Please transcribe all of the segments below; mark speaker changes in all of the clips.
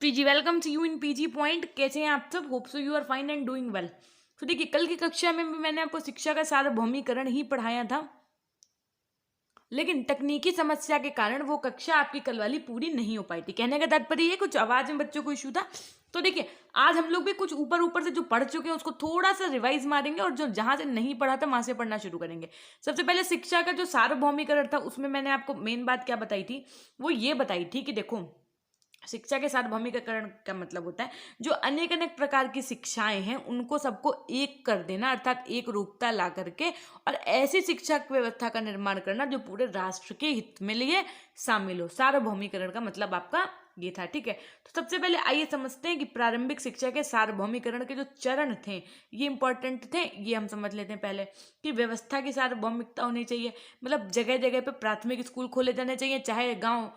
Speaker 1: PG welcome to you in PG point. कैसे हैं आप सब? Hope so you are fine and doing well. तो देखिए, कल की कक्षा में भी मैंने आपको शिक्षा का सार्वभौमिकरण ही पढ़ाया था, लेकिन तकनीकी समस्या के कारण वो कक्षा आपकी कल वाली पूरी नहीं हो पाई थी। कहने का तात्पर्य ये, कुछ आवाज में बच्चों को इशू था। तो देखिए, आज हम लोग भी कुछ ऊपर ऊपर से जो पढ़ चुके हैं उसको थोड़ा सा रिवाइज मारेंगे और जो जहां से नहीं पढ़ा था वहां से पढ़ना शुरू करेंगे। सबसे पहले शिक्षा का जो सार्वभौमिकरण था उसमें मैंने आपको मेन बात क्या बताई थी, वो ये बताई थी कि देखो, शिक्षा के सार्वभौमिकरण का मतलब होता है जो अनेक अनेक प्रकार की शिक्षाएं हैं उनको सबको एक कर देना, अर्थात एक रूपता ला करके और ऐसी शिक्षा व्यवस्था का निर्माण करना जो पूरे राष्ट्र के हित में लिए शामिल हो। सार्वभौमिकरण का मतलब आपका ये था, ठीक है। तो सबसे पहले आइए समझते हैं कि प्रारंभिक शिक्षा के सार्वभौमिकरण के जो चरण थे ये इंपॉर्टेंट थे। ये हम समझ लेते हैं पहले कि व्यवस्था की सार्वभौमिकता होनी चाहिए, मतलब जगह जगह पे प्राथमिक स्कूल खोले जाने चाहिए, चाहे गांव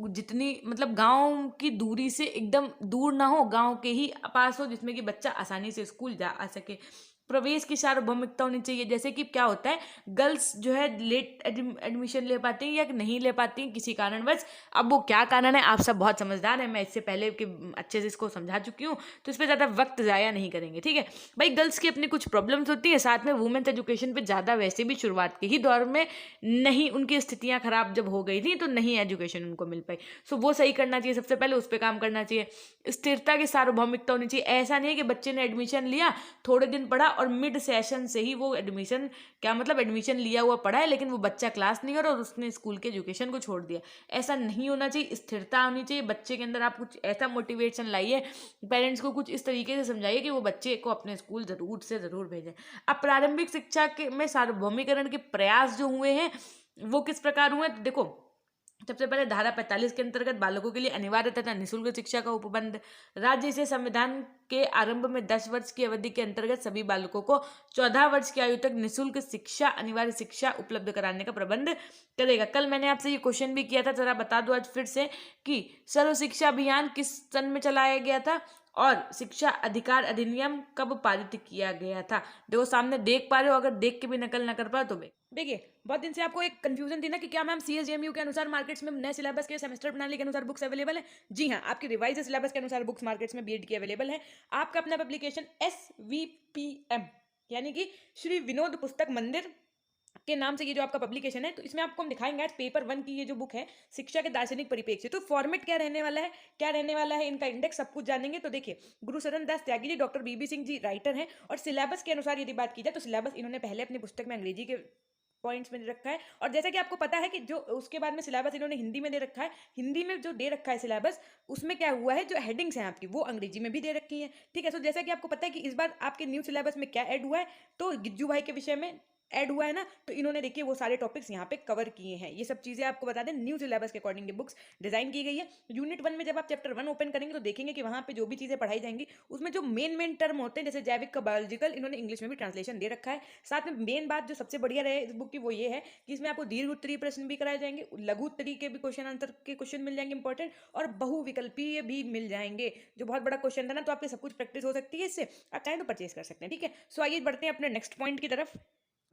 Speaker 1: जितनी मतलब गांव की दूरी से एकदम दूर ना हो, गांव के ही पास हो, जिसमें कि बच्चा आसानी से स्कूल जा आ सके। प्रवेश की सार्वभौमिकता होनी चाहिए, जैसे कि क्या होता है, गर्ल्स जो है लेट एडमिशन ले पाती हैं या नहीं ले पाती हैं किसी कारणवश। अब वो क्या कारण है, आप सब बहुत समझदार हैं, मैं इससे पहले कि अच्छे से इसको समझा चुकी हूँ, तो इस पर ज़्यादा वक्त ज़ाया नहीं करेंगे, ठीक है भाई। गर्ल्स की अपनी कुछ प्रॉब्लम्स होती हैं, साथ में वुमेन्स एजुकेशन पे ज़्यादा वैसे भी शुरुआत के ही दौर में नहीं, उनकी स्थितियाँ खराब जब हो गई थी तो नहीं एजुकेशन उनको मिल पाई। सो वो सही करना चाहिए, सबसे पहले उस पर काम करना चाहिए। स्थिरता की सार्वभौमिकता होनी चाहिए, ऐसा नहीं है कि बच्चे ने एडमिशन लिया, थोड़े दिन पढ़ा और मिड सेशन से ही वो एडमिशन, क्या मतलब एडमिशन लिया हुआ पढ़ा है लेकिन वो बच्चा क्लास नहीं कर रहा और उसने स्कूल के एजुकेशन को छोड़ दिया। ऐसा नहीं होना चाहिए। स्थिरता होनी चाहिए बच्चे के अंदर। आप कुछ ऐसा मोटिवेशन लाइए, पेरेंट्स को कुछ इस तरीके से समझाइए कि वो बच्चे को अपने स्कूल जरूर से जरूर भेजें। अब प्रारंभिक शिक्षा के में सार्वभौमिकरण के प्रयास जो हुए हैं वो किस प्रकार हुए, तो देखो, सबसे पहले धारा 45 के अंतर्गत बालकों के लिए अनिवार्य तथा निःशुल्क शिक्षा का उपबंध। राज्य इसे संविधान के आरंभ में 10 वर्ष की अवधि के अंतर्गत सभी बालकों को 14 वर्ष की आयु तक निःशुल्क शिक्षा, अनिवार्य शिक्षा उपलब्ध कराने का प्रबंध करेगा। कल मैंने आपसे ये क्वेश्चन भी किया था, जरा बता दो आज फिर से कि सर्व शिक्षा अभियान किस सन में चलाया गया था और शिक्षा अधिकार अधिनियम कब पारित किया गया था। देखो सामने देख पा रहे हो, अगर देख के भी नकल ना कर पाओ तो देखिए, बहुत दिन से आपको एक कंफ्यूजन थी ना कि क्या मैम सीएसजेएमयू के अनुसार मार्केट्स में नए सिलेबस के सेमेस्टर प्रणाली के अनुसार बुक्स अवेलेबल है। जी हाँ, आपकी रिवाइज सिलेबस के अनुसार बुक्स मार्केट्स में बीएड की अवेलेबल है। आपका अपना पब्लिकेशन SVPM यानी कि श्री विनोद पुस्तक मंदिर के नाम से ये जो आपका पब्लिकेशन है, तो इसमें आपको हम दिखाएंगे आज पेपर 1 की ये जो बुक है शिक्षा के दार्शनिक परिप्रेक्ष्य। तो फॉर्मेट क्या रहने वाला है, क्या रहने वाला है, इनका इंडेक्स सब कुछ जानेंगे। तो देखिए, गुरुशरण दास त्यागी जी, डॉक्टर बीबी सिंह जी राइटर हैं और सिलेबस के अनुसार यदि बात की जाए तो सिलेबस इन्होंने पहले अपनी पुस्तक में अंग्रेजी के पॉइंट्स में दे रखा है और जैसा कि आपको पता है कि जो उसके बाद में सिलेबस इन्होंने हिंदी में दे रखा है। हिंदी में जो दे रखा है सिलेबस, उसमें क्या हुआ है, जो हेडिंग्स हैं आपकी वो अंग्रेजी में भी दे रखी है, ठीक है। सो जैसा कि आपको पता है कि इस बार आपके न्यू सिलेबस में क्या ऐड हुआ है, तो गिज्जू भाई के विषय में ऐड हुआ है ना, तो इन्होंने देखिए वो सारे टॉपिक्स यहाँ पे कवर किए हैं। ये सब चीजें आपको बता दें, न्यू सिलेबस के अकॉर्डिंग ये बुक्स डिजाइन की गई है। यूनिट 1 में जब आप चैप्टर 1 ओपन करेंगे तो देखेंगे कि वहाँ पे जो भी चीजें पढ़ाई जाएंगी उसमें जो मेन टर्म होते हैं, जैसे जैविक का बायोलॉजिकल, इन्होंने इंग्लिश में भी ट्रांसलेशन दे रखा है। साथ में मेन बात जो सबसे बढ़िया रहे इस बुक की वो ये है कि इसमें आपको दीर्घ उत्तरीय प्रश्न भी कराए जाएंगे, लघु उत्तरीय के भी क्वेश्चन आंसर के क्वेश्चन मिल जाएंगे इंपॉर्टेंट, और बहुविकल्पीय भी मिल जाएंगे। जो बहुत बड़ा क्वेश्चन था ना, तो आपकी सब कुछ प्रैक्टिस हो सकती है इससे, आप चाहें तो परचेज कर सकते हैं, ठीक है। सो आइए बढ़ते हैं अपने नेक्स्ट पॉइंट की तरफ।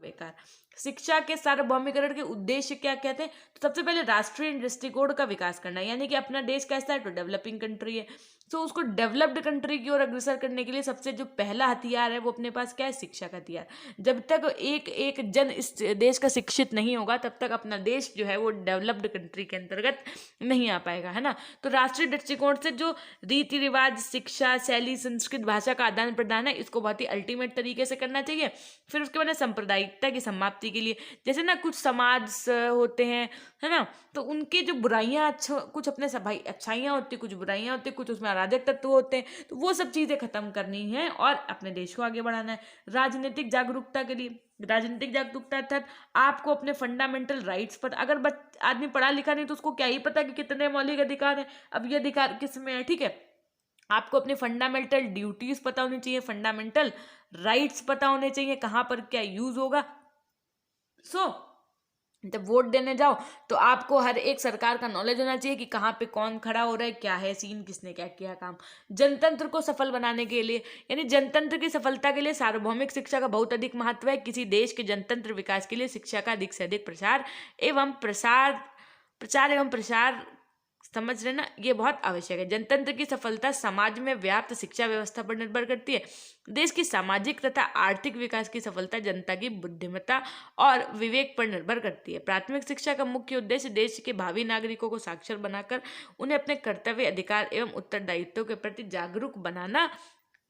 Speaker 1: बेकार। शिक्षा के सार्वभौमिकरण के उद्देश्य क्या क्या थे, तो सबसे पहले राष्ट्रीय दृष्टिकोण का विकास करना, यानी कि अपना देश कैसा है, तो डेवलपिंग कंट्री है, तो उसको डेवलप्ड कंट्री की ओर अग्रसर करने के लिए सबसे जो पहला हथियार है वो अपने पास क्या है, शिक्षा का हथियार। जब तक एक एक जन इस देश का शिक्षित नहीं होगा तब तक अपना देश जो है वो डेवलप्ड कंट्री के अंतर्गत नहीं आ पाएगा, है ना। तो राष्ट्रीय दृष्टिकोण से जो रीति रिवाज, शिक्षा शैली, संस्कृत भाषा का आदान प्रदान है, इसको बहुत ही अल्टीमेट तरीके से करना चाहिए। फिर उसके बाद सांप्रदायिकता की समाप्ति के लिए, जैसे ना कुछ समाज होते हैं, है ना, तो उनके जो बुराइयां, अच्छा कुछ अपने भाई अच्छाइयाँ होती, कुछ बुराइयां होती, कुछ उसमें अराजक तत्व होते हैं, तो वो सब चीजें खत्म करनी है और अपने देश को आगे बढ़ाना है। राजनीतिक जागरूकता के लिए, राजनीतिक जागरूकता अर्थात आपको अपने फंडामेंटल राइट्स पर, अगर आदमी पढ़ा लिखा नहीं तो उसको क्या ही पता कि कितने मौलिक अधिकार है, अब ये अधिकार किस में है, ठीक है। आपको अपनी फंडामेंटल ड्यूटीज पता होनी चाहिए, फंडामेंटल राइट्स पता होने चाहिए, कहां पर क्या यूज होगा। जब वोट देने जाओ तो आपको हर एक सरकार का नॉलेज होना चाहिए कि कहाँ पे कौन खड़ा हो रहा है, क्या है सीन, किसने क्या किया काम। जनतंत्र को सफल बनाने के लिए, यानी जनतंत्र की सफलता के लिए सार्वभौमिक शिक्षा का बहुत अधिक महत्व है। किसी देश के जनतंत्र विकास के लिए शिक्षा का अधिक से अधिक प्रचार एवं प्रसार समझ रहे ना, ये बहुत आवश्यक है। जनतंत्र की सफलता समाज में व्याप्त शिक्षा व्यवस्था पर निर्भर करती है। देश की सामाजिक तथा आर्थिक विकास की सफलता जनता की बुद्धिमत्ता और विवेक पर निर्भर करती है। प्राथमिक शिक्षा का मुख्य उद्देश्य देश के भावी नागरिकों को साक्षर बनाकर उन्हें अपने कर्तव्य, अधिकार एवं उत्तरदायित्वों के प्रति जागरूक बनाना,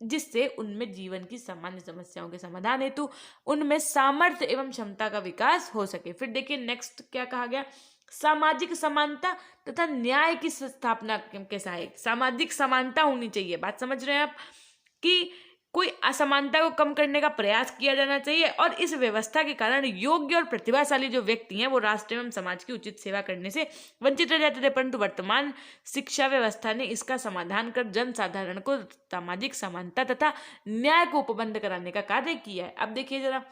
Speaker 1: जिससे उनमें जीवन की सामान्य समस्याओं के समाधान हेतु उनमें सामर्थ्य एवं क्षमता का विकास हो सके। फिर देखिए नेक्स्ट क्या कहा गया, सामाजिक समानता तथा न्याय की स्थापना के सहायक। सामाजिक समानता होनी चाहिए, बात समझ रहे हैं आप, कि कोई असमानता को कम करने का प्रयास किया जाना चाहिए और इस व्यवस्था के कारण योग्य और प्रतिभाशाली जो व्यक्ति हैं वो राष्ट्र एवं समाज की उचित सेवा करने से वंचित रह जाते थे। परंतु वर्तमान शिक्षा व्यवस्था ने इसका समाधान कर जनसाधारण को सामाजिक समानता तथा न्याय को उपबंध कराने का कार्य किया है। अब देखिए जरा,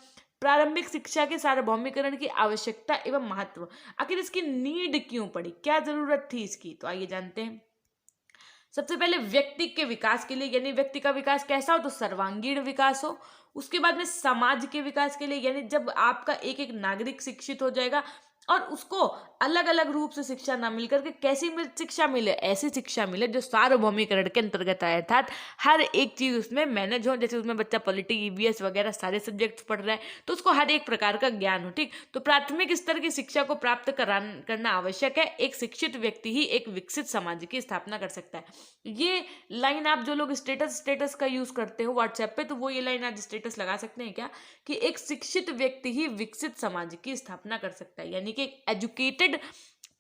Speaker 1: प्रारंभिक शिक्षा के सार्वभौमिकरण की आवश्यकता एवं महत्व, आखिर इसकी नीड क्यों पड़ी, क्या जरूरत थी इसकी, तो आइए जानते हैं। सबसे पहले व्यक्ति के विकास के लिए, यानी व्यक्ति का विकास कैसा हो, तो सर्वांगीण विकास हो। उसके बाद में समाज के विकास के लिए, यानी जब आपका एक एक नागरिक शिक्षित हो जाएगा और उसको अलग अलग रूप से शिक्षा ना मिलकर के कैसी शिक्षा मिले, ऐसी शिक्षा मिले जो सार्वभौमिकरण के अंतर्गत आए, अर्थात हर एक चीज उसमें मैनेज हो। जैसे उसमें बच्चा पॉलिटी, ईवीएस वगैरह सारे सब्जेक्ट पढ़ रहा है तो उसको हर एक प्रकार का ज्ञान हो। ठीक, तो प्राथमिक स्तर की शिक्षा को प्राप्त करना आवश्यक है। एक शिक्षित व्यक्ति ही एक विकसित समाज की स्थापना कर सकता है। ये लाइन आप जो लोग स्टेटस का यूज करते हो व्हाट्सएप पे, तो वो ये लाइन आज स्टेटस लगा सकते हैं क्या, कि एक शिक्षित व्यक्ति ही विकसित समाज की स्थापना कर सकता है। यानी कि एक एजुकेटेड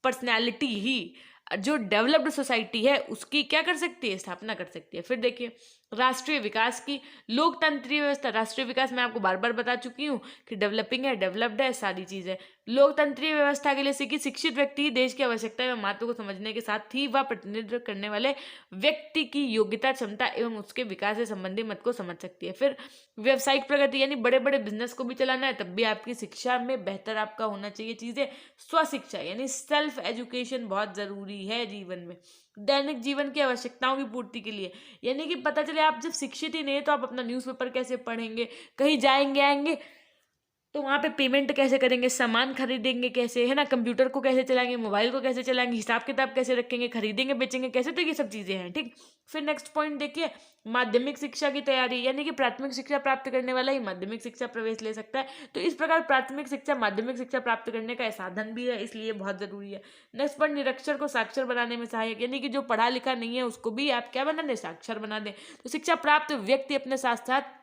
Speaker 1: पर्सनैलिटी ही जो डेवलप्ड सोसाइटी है उसकी क्या कर सकती है, स्थापना कर सकती है। फिर देखिए राष्ट्रीय विकास की, लोकतंत्रीय व्यवस्था। राष्ट्रीय विकास मैं आपको बार बार बता चुकी हूँ कि डेवलपिंग है, डेवलप्ड है, सारी चीजें। लोकतंत्रीय व्यवस्था के लिए शिक्षित व्यक्ति देश की आवश्यकता एवं महत्व को समझने के साथ ही वह प्रतिनिधित्व करने वाले व्यक्ति की योग्यता, क्षमता एवं उसके विकास से संबंधी मत को समझ सकती है। फिर व्यवसायिक प्रगति, यानी बड़े बड़े बिजनेस को भी चलाना है तब भी आपकी शिक्षा में बेहतर आपका होना चाहिए चीजें। स्वशिक्षा यानी सेल्फ एजुकेशन बहुत जरूरी है जीवन में, दैनिक जीवन की आवश्यकताओं की पूर्ति के लिए। यानी कि पता चले आप जब शिक्षित ही नहीं है तो आप अपना न्यूज़पेपर कैसे पढ़ेंगे, कहीं जाएंगे आएंगे तो वहाँ पे पेमेंट कैसे करेंगे, सामान खरीदेंगे कैसे, है ना, कंप्यूटर को कैसे चलाएंगे, मोबाइल को कैसे चलाएंगे, हिसाब किताब कैसे रखेंगे, खरीदेंगे बेचेंगे कैसे, तो ये सब चीज़ें हैं। ठीक, फिर नेक्स्ट पॉइंट देखिए, माध्यमिक शिक्षा की तैयारी, यानी कि प्राथमिक शिक्षा प्राप्त करने वाला ही माध्यमिक शिक्षा प्रवेश ले सकता है। तो इस प्रकार प्राथमिक शिक्षा माध्यमिक शिक्षा प्राप्त करने का साधन भी है, इसलिए बहुत जरूरी है। नेक्स्ट पॉइंट, निरक्षर को साक्षर बनाने में सहायक, यानी कि जो पढ़ा लिखा नहीं है उसको भी आप क्या बना दें, साक्षर बना दें। तो शिक्षा प्राप्त व्यक्ति अपने साथ साथ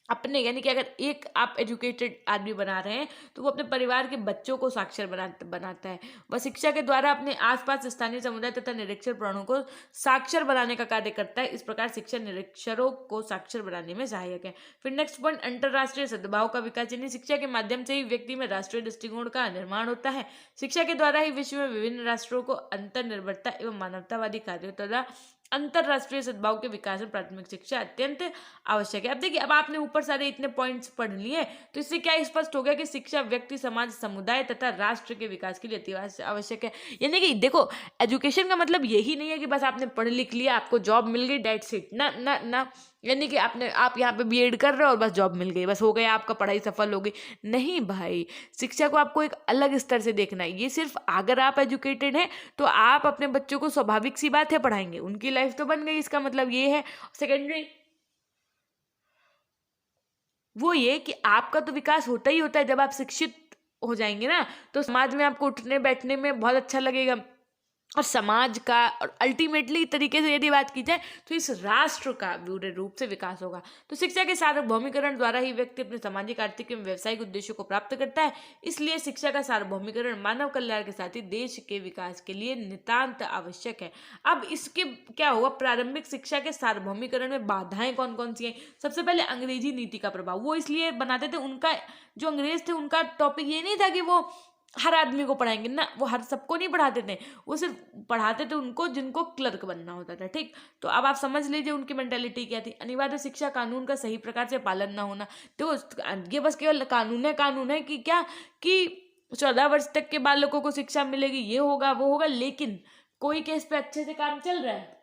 Speaker 1: अपने, यानी कि अगर एक आप एजुकेटेड आदमी बना रहे हैं तो वो अपने परिवार के बच्चों को साक्षर बनाता है। वह शिक्षा के द्वारा अपने आसपास स्थानीय समुदाय तथा निरक्षर प्राणों को साक्षर बनाने का कार्य करता है। इस प्रकार शिक्षा निरक्षरों को साक्षर बनाने में सहायक है। फिर नेक्स्ट पॉइंट, अंतरराष्ट्रीय सद्भाव का विकास, यानी शिक्षा के माध्यम से ही व्यक्ति में राष्ट्रीय दृष्टिकोण का निर्माण होता है। शिक्षा के द्वारा ही विश्व में विभिन्न राष्ट्रों को अंतर्निर्भरता एवं मानवतावादी कार्यों तथा अंतरराष्ट्रीय सद्भाव के विकास में प्राथमिक शिक्षा अत्यंत आवश्यक है। अब देखिए, अब आपने ऊपर सारे इतने पॉइंट्स पढ़ लिए तो इससे क्या स्पष्ट हो गया कि शिक्षा व्यक्ति, समाज, समुदाय तथा राष्ट्र के विकास के लिए अति आवश्यक है। यानी कि देखो, एजुकेशन का मतलब यही नहीं है कि बस आपने पढ़ लिख लिया, आपको जॉब मिल गई, डेट्स इट, ना ना ना। यानी कि आप यहाँ पे बीएड कर रहे हो और बस जॉब मिल गई, बस हो गया, आपका पढ़ाई सफल हो गई, नहीं भाई। शिक्षा को आपको एक अलग स्तर से देखना है। ये सिर्फ अगर आप एजुकेटेड हैं तो आप अपने बच्चों को स्वाभाविक सी बात है पढ़ाएंगे, उनकी लाइफ तो बन गई, इसका मतलब ये है। सेकेंडरी वो ये कि आपका तो विकास होता ही होता है जब आप शिक्षित हो जाएंगे ना, तो समाज में आपको उठने बैठने में बहुत अच्छा लगेगा और समाज का, और अल्टीमेटली तरीके से यदि बात की जाए तो इस राष्ट्र का पूरे रूप से विकास होगा। तो शिक्षा के सार्वभौमिकरण द्वारा ही व्यक्ति अपने सामाजिक, आर्थिक एवं व्यावसायिक उद्देश्यों को प्राप्त करता है। इसलिए शिक्षा का सार्वभौमिकरण मानव कल्याण के साथ ही देश के विकास के लिए नितांत आवश्यक है। अब इसके क्या हुआ, प्रारंभिक शिक्षा के सार्वभौमिकरण में बाधाएं कौन कौन सी हैं। सबसे पहले अंग्रेजी नीति का प्रभाव, वो इसलिए बनाते थे, उनका जो अंग्रेज थे उनका टॉपिक ये नहीं था कि वो हर आदमी को पढ़ाएंगे ना, वो हर सबको नहीं पढ़ाते थे, वो सिर्फ पढ़ाते थे उनको जिनको क्लर्क बनना होता था। ठीक, तो अब आप समझ लीजिए उनकी मेंटेलिटी क्या थी। अनिवार्य शिक्षा कानून का सही प्रकार से पालन ना होना, तो ये बस केवल कानून है कि क्या, कि 14 वर्ष तक के बालकों को शिक्षा मिलेगी, ये होगा वो होगा, लेकिन कोई केस पे अच्छे से काम चल रहा है,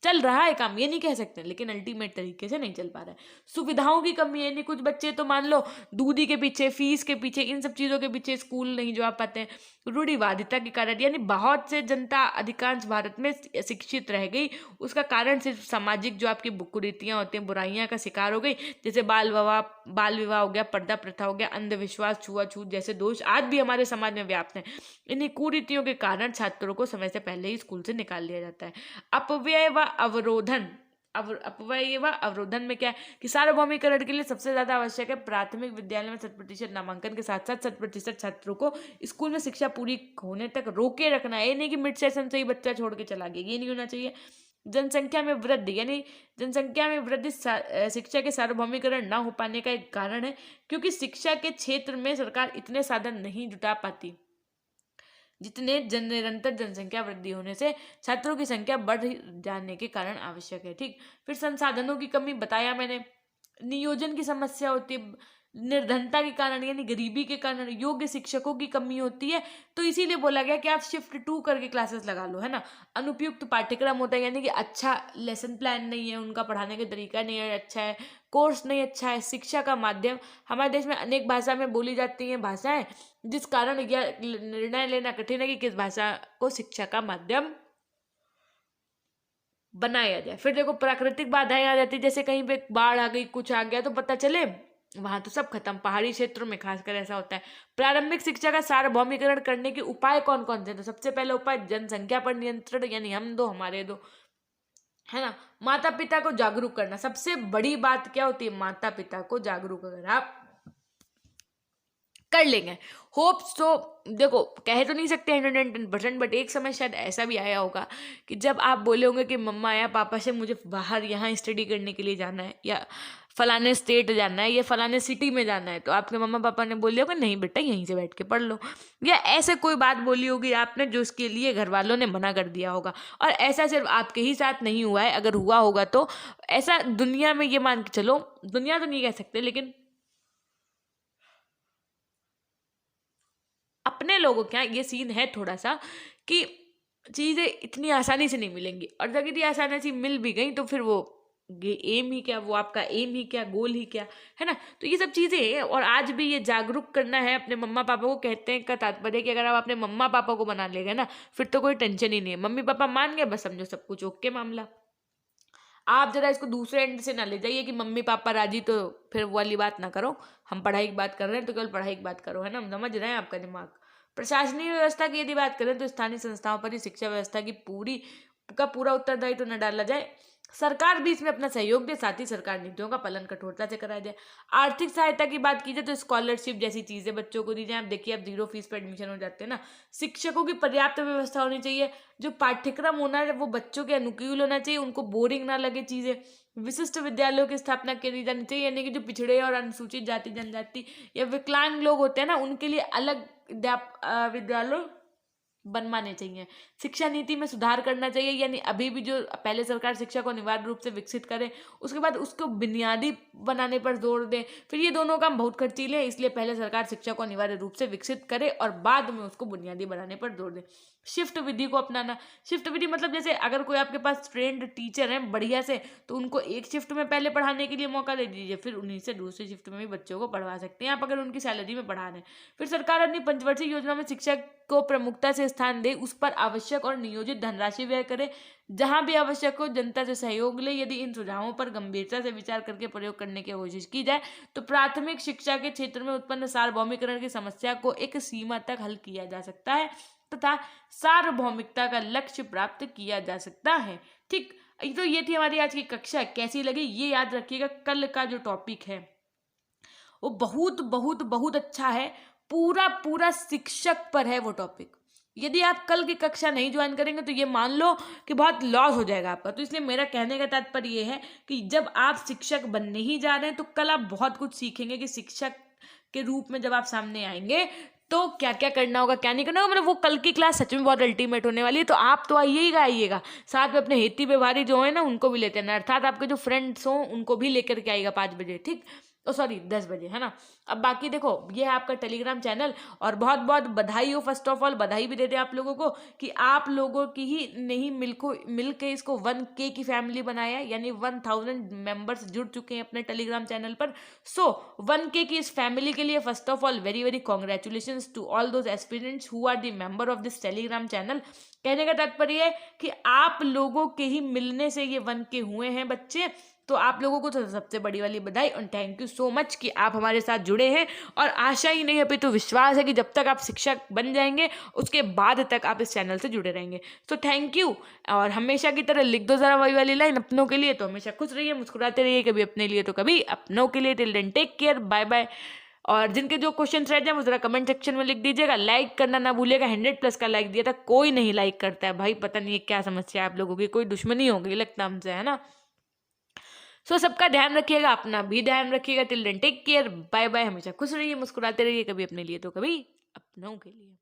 Speaker 1: चल रहा है काम, ये नहीं कह सकते, लेकिन अल्टीमेट तरीके से नहीं चल पा रहा है। सुविधाओं की कमी है, नहीं कुछ बच्चे तो मान लो दूधी के पीछे, फीस के पीछे, इन सब चीज़ों के पीछे स्कूल नहीं जा पाते हैं, रूढ़िवादिता के कारण, यानी बहुत से जनता अधिकांश भारत में शिक्षित रह गई। उसका कारण सिर्फ सामाजिक जो आपकी कुरीतियाँ होती हैं, बुराइयाँ का शिकार हो गई, जैसे बाल विवाह हो गया, पर्दा प्रथा हो गया, अंधविश्वास, छुआछूत जैसे दोष आज भी हमारे समाज में व्याप्त हैं। इन्हीं कुरीतियों के कारण छात्रों को समय से पहले ही स्कूल से निकाल दिया जाता है। अपव्यय व अवरोधन, अपव्यय व अवरोधन में क्या है कि सार्वभौमिकरण के लिए सबसे ज्यादा आवश्यक है प्राथमिक विद्यालय में 100% नामांकन के साथ साथ 100% छात्रों को स्कूल में शिक्षा पूरी होने तक रोके रखना है। ये नहीं कि मिड सेशन से ही बच्चा छोड़ के चला गया, ये नहीं होना चाहिए। जनसंख्या में वृद्धि, यानी जनसंख्या में वृद्धि शिक्षा के सार्वभौमिकरण ना हो पाने का एक कारण है, क्योंकि शिक्षा के क्षेत्र में सरकार इतने साधन नहीं जुटा पाती जितने निरंतर जनसंख्या वृद्धि होने से छात्रों की संख्या बढ़ जाने के कारण आवश्यक है। ठीक, फिर संसाधनों की कमी बताया मैंने, नियोजन की समस्या होती है, निर्धनता के कारण यानी गरीबी के कारण योग्य शिक्षकों की कमी होती है, तो इसीलिए बोला गया कि आप शिफ्ट 2 करके क्लासेस लगा लो, है ना। अनुपयुक्त पाठ्यक्रम होता है, यानी कि अच्छा लेसन प्लान नहीं है, उनका पढ़ाने का तरीका नहीं है अच्छा है, कोर्स नहीं अच्छा है। शिक्षा का माध्यम, हमारे देश में अनेक भाषा में बोली जाती हैं भाषाएं, जिस कारण यह निर्णय लेना कठिन है कि किस भाषा को शिक्षा का माध्यम बनाया जाए। फिर देखो प्राकृतिक बाधाएं आ जाती, जैसे कहीं पे बाढ़ आ गई, कुछ आ गया, तो पता चले वहां तो सब खत्म। पहाड़ी क्षेत्रों में खासकर ऐसा होता है। प्रारंभिक शिक्षा का सार्वभौमिकरण करने के उपाय कौन कौन से? तो सबसे पहले उपाय जनसंख्या पर नियंत्रण, यानी हम दो हमारे दो, है ना। माता पिता को जागरूक करना, सबसे बड़ी बात क्या होती है, माता पिता को जागरूक अगर आप कर लेंगे, होप्स तो देखो कह तो नहीं सकते 110%, बट एक समय शायद ऐसा भी आया होगा कि जब आप बोले होंगे कि मम्मा या पापा से मुझे बाहर यहाँ स्टडी करने के लिए जाना है, या फलाने स्टेट जाना है, या फलाने सिटी में जाना है, तो आपके मम्मा पापा ने बोलिए होगा नहीं बेटा यहीं से बैठ के पढ़ लो, या ऐसे कोई बात बोली होगी आपने जो उसके लिए घर वालों ने मना कर दिया होगा। और ऐसा सिर्फ आपके ही साथ नहीं हुआ है, अगर हुआ होगा तो ऐसा दुनिया में, ये मान के चलो, दुनिया तो नहीं कह सकते लेकिन अपने लोगों के यहाँ ये सीन है थोड़ा सा कि चीज़ें इतनी आसानी से नहीं मिलेंगी, और अगर यदि आसानी से मिल भी गई तो फिर वो एम ही क्या, वो आपका एम ही क्या, गोल ही क्या, है ना। तो ये सब चीज़ें हैं, और आज भी ये जागरूक करना है अपने मम्मा पापा को। कहते हैं का तात्पर्य कि अगर आप अपने मम्मा पापा को बना लेंगे ना, फिर तो कोई टेंशन ही नहीं है। मम्मी पापा मान गए, बस समझो सब कुछ ओके मामला। आप जरा इसको दूसरे एंड से ना ले जाइए कि मम्मी पापा राजी तो फिर वो वाली बात ना करो, हम पढ़ाई की बात कर रहे हैं तो केवल पढ़ाई की बात करो, है ना। हम समझ रहे हैं आपका दिमाग। प्रशासनिक व्यवस्था की यदि बात करें तो स्थानीय संस्थाओं पर ही शिक्षा व्यवस्था की पूरा उत्तरदायित्व तो न डाला जाए, सरकार भी इसमें अपना सहयोग दे, साथ ही सरकार नीतियों का पालन कठोरता से कराया जाए। आर्थिक सहायता की बात की जाए तो स्कॉलरशिप जैसी चीजें बच्चों को दी जाए। आप देखिए, आप 0 फीस पर एडमिशन हो जाते हैं ना। शिक्षकों की पर्याप्त व्यवस्था होनी चाहिए, जो पाठ्यक्रम होना है वो बच्चों के अनुकूल होना चाहिए, उनको बोरिंग ना लगे चीजें। विशिष्ट विद्यालयों की स्थापना करी जानी चाहिए, यानी कि जो पिछड़े और अनुसूचित जाति जनजाति या विकलांग लोग होते हैं ना, उनके लिए अलग विद्यालय बनवाने चाहिए। शिक्षा नीति में सुधार करना चाहिए, यानी अभी भी जो पहले सरकार शिक्षा को अनिवार्य रूप से विकसित करे, उसके बाद उसको बुनियादी बनाने पर जोर दे। फिर ये दोनों काम बहुत खर्चीले हैं, इसलिए पहले सरकार शिक्षा को अनिवार्य रूप से विकसित करे और बाद में उसको बुनियादी बनाने पर जोर दे। शिफ्ट विधि को अपनाना, शिफ्ट विधि मतलब जैसे अगर कोई आपके पास ट्रेंड टीचर है बढ़िया से, तो उनको एक शिफ्ट में पहले पढ़ाने के लिए मौका दे दीजिए, फिर उन्हीं से दूसरी शिफ्ट में भी बच्चों को पढ़वा सकते हैं आप, अगर उनकी सैलरी में पढ़ा रहे हैं। फिर सरकार अपनी पंचवर्षीय योजना में शिक्षा को प्रमुखता से स्थान दे, उस पर आवश्यक और नियोजित धनराशि व्यय करे, जहां भी आवश्यक हो जनता से सहयोग ले। यदि इन सुझावों पर गंभीरता से विचार करके प्रयोग करने की कोशिश की जाए तो प्राथमिक शिक्षा के क्षेत्र में उत्पन्न सार्वभौमिकरण की समस्या को एक सीमा तक हल किया जा सकता है तथा सार्वभौमिकता का लक्ष्य प्राप्त किया जा सकता है। ठीक, तो ये थी हमारी आज की कक्षा। कैसी लगी ये याद रखिएगा, कल का जो टॉपिक है वो बहुत बहुत बहुत अच्छा है, पूरा शिक्षक पर है वो टॉपिक। यदि आप कल की कक्षा नहीं ज्वाइन करेंगे तो ये मान लो कि बहुत लॉस हो जाएगा आपका। तो इसलिए मेरा कहने का तात्पर्य ये है कि जब आप शिक्षक बनने ही जा रहे हैं तो कल आप बहुत कुछ सीखेंगे कि शिक्षक के रूप में जब आप सामने आएंगे तो क्या क्या करना होगा, क्या नहीं करना होगा। मतलब वो कल की क्लास सच में बहुत अल्टीमेट होने वाली है, तो आप तो आइएगा, साथ में अपने हेती व्यवहारी जो है ना उनको भी लेते हैं, अर्थात आपके जो फ्रेंड्स हों उनको भी लेकर के आइएगा 5 बजे। ठीक, सॉरी 10 बजे, है ना। अब बाकी देखो, ये है आपका टेलीग्राम चैनल, और बहुत बहुत बधाई हो, फर्स्ट ऑफ ऑल बधाई भी देते हैं आप लोगों को कि आप लोगों की ही नहीं मिल के इसको 1K की फैमिली बनाया है, यानी 1000 मेंबर्स जुड़ चुके हैं अपने टेलीग्राम चैनल पर। सो 1K की इस फैमिली के लिए first of all very very congratulation to all those aspirants who are the member of this Telegram channel. कहने का तात्पर्य है कि आप लोगों के ही मिलने से ये 1K हुए हैं बच्चे। तो आप लोगों को तो सबसे बड़ी वाली बधाई, और थैंक यू सो मच कि आप हमारे साथ जुड़े हैं। और आशा ही नहीं अभी तो विश्वास है कि जब तक आप शिक्षक बन जाएंगे उसके बाद तक आप इस चैनल से जुड़े रहेंगे। तो थैंक यू। और हमेशा की तरह लिख दो जरा वही वाली लाइन, अपनों के लिए तो हमेशा खुश रहिए, मुस्कुराते रहिए, कभी अपने लिए तो कभी अपनों के लिए। Till then take care, bye bye. और जिनके जो क्वेश्चंस रह जाए वो जरा कमेंट सेक्शन में लिख दीजिएगा। लाइक करना ना भूलिएगा, 100+ का लाइक दिया था, कोई नहीं लाइक करता है भाई, पता नहीं है क्या समस्या है आप लोगों की, कोई दुश्मनी हो गई लगता हमसे, है ना। सो सबका ध्यान रखिएगा, अपना भी ध्यान रखिएगा। Till then take care, bye bye. हमेशा खुश रहिए, मुस्कुराते रहिए, कभी अपने लिए तो कभी अपनों के लिए।